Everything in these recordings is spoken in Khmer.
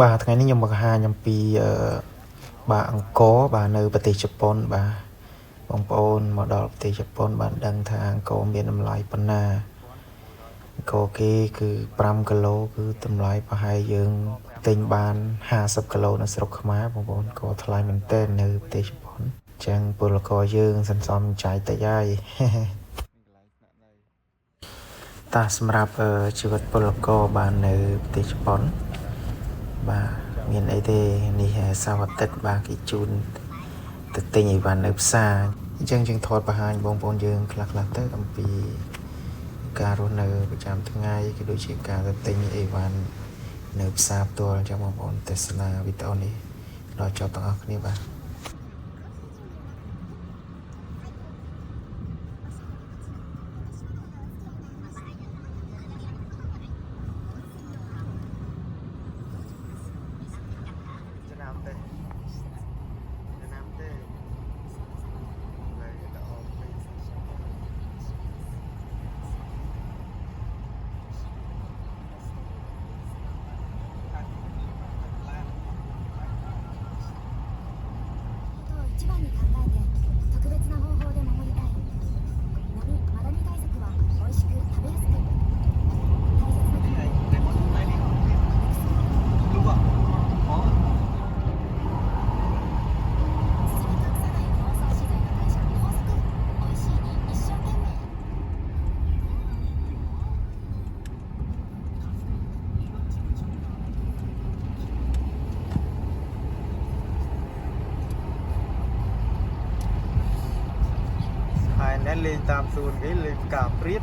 bàថ្ងៃនេះខ្ញុំមកហាខ្ញុំពីបាទអង្គរបាទនៅប្រទេសជប៉ុនបាទបងប្អូនមកដល់ប្រទេសជប៉ុនបានដឹងថាអង្គរមានតម្លៃប៉ុណ្ណាអង្គរគេគឺ5គីឡូគឺតម្លៃប្រហែលយើងទិញបាន50គីឡូនៅស្រុកខ្មែរបងប្អូនក៏ថ្លៃមែនទែននៅប្រទេសជប៉ុនអញ្ចឹងពលករយើងសន្សំចាយតិចហើយតាសម្រាប់ជីវិតពលករបាននៅប្រទេសជប៉ុនបាទមានអីទេនេះសៅរ៍អាទិត្យបាទគេជូនទៅទិញអីវ៉ាន់នៅផ្សារអញ្ចឹងយើងថតបង្ហាញបងប្អូនយើងខ្លះៗទៅអំពីការរស់នៅប្រចាំថ្ងៃក៏ដូចជាការទៅទិញអីវ៉ាន់នៅផ្សារផ្ទាល់អញ្ចឹងបងប្អូនទស្សនាវីដេអូនេះដល់ចប់ទាំងអស់គ្នាបាទ一番に考えて特別な方法で守りたい。マダニ対策は美味しく食べやすく。大切なことは包み隠さない包装資材の会社法則。美味しいに一生懸命。ហើយលេងតាមសួនគេលេងផ្កាព្រាប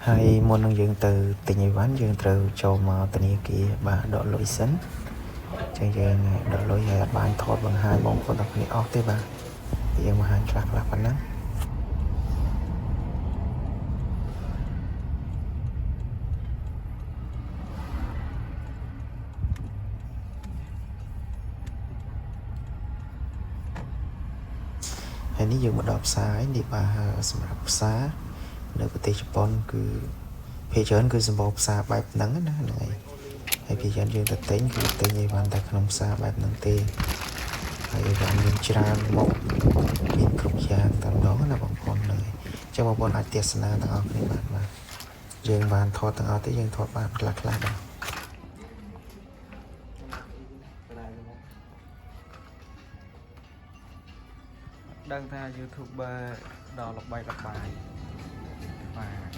ហើយមុននឹងយើងទៅទិញអីវ៉ាន់យើងត្រូវចូលមកធនាគារបាទដកលុយសិនអញ្ចឹងយើងដកលុយហើយអត់បានថតបង្ហាញបងប្អូនទាំងគ្នាអស់ទេបាទយើងបង្ហាញខ្លះៗប៉ុណ្ណឹងហើយនេះយើងមកដល់ផ្សារហើយនេះបាទសម្រាប់ផ្សារនៅប្រទេសជប៉ុនគឺភាគច្រើនគឺសម្បូរផ្សារបែបហ្នឹងណាហ្នឹងហើយភាគច្រើនយើងទៅទិញគឺទិញអីវ៉ាន់តែក្នុងផ្សារបែបហ្នឹងទេហើយអីវ៉ាន់មានច្រើនមកមានគ្រប់យ៉ាងតែម្ដងណាបងប្អូនហ្នឹងអញ្ចឹងបងប្អូនអាចទស្សនាទាំងអស់គ្នាបាទយើងបានថតទាំងអស់ទេយើងថតបានខ្លះៗបាទដឹងថា YouTuber ដល់ល្បីល្បាញបាទ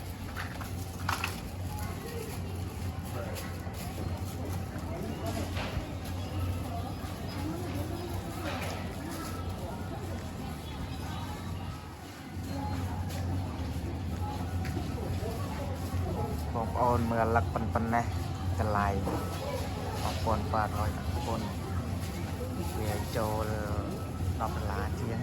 បងប្អូនមើលលឹកប៉ុណ្ណេះតម្លៃ1800វាចូល$10ជាង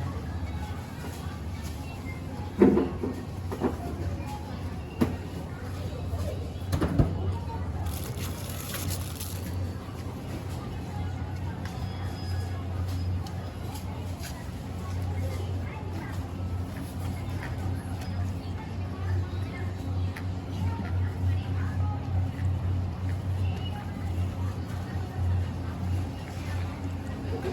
ត្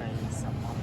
រីសមុទ្រ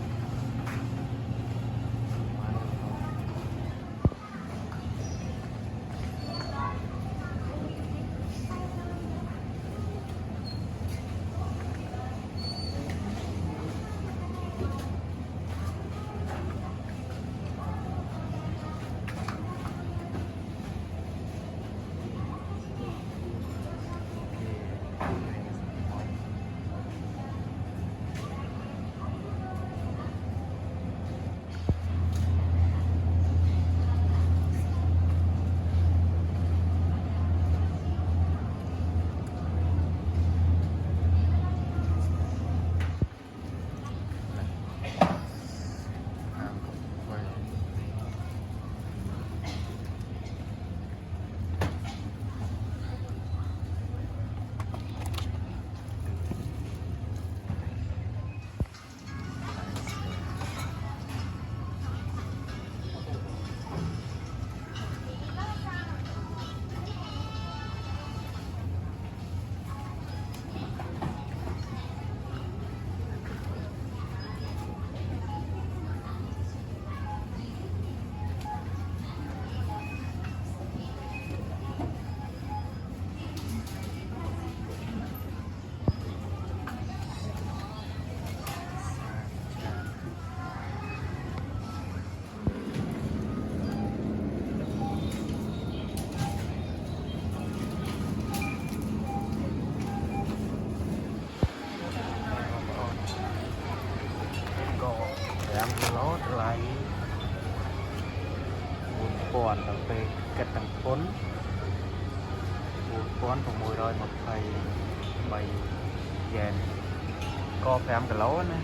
5 គីឡូថ្លៃ 4,000 ដល់ពេលគិតទាំងពន្ធ 4,623 យ៉ែនក៏ 5 គីឡូណា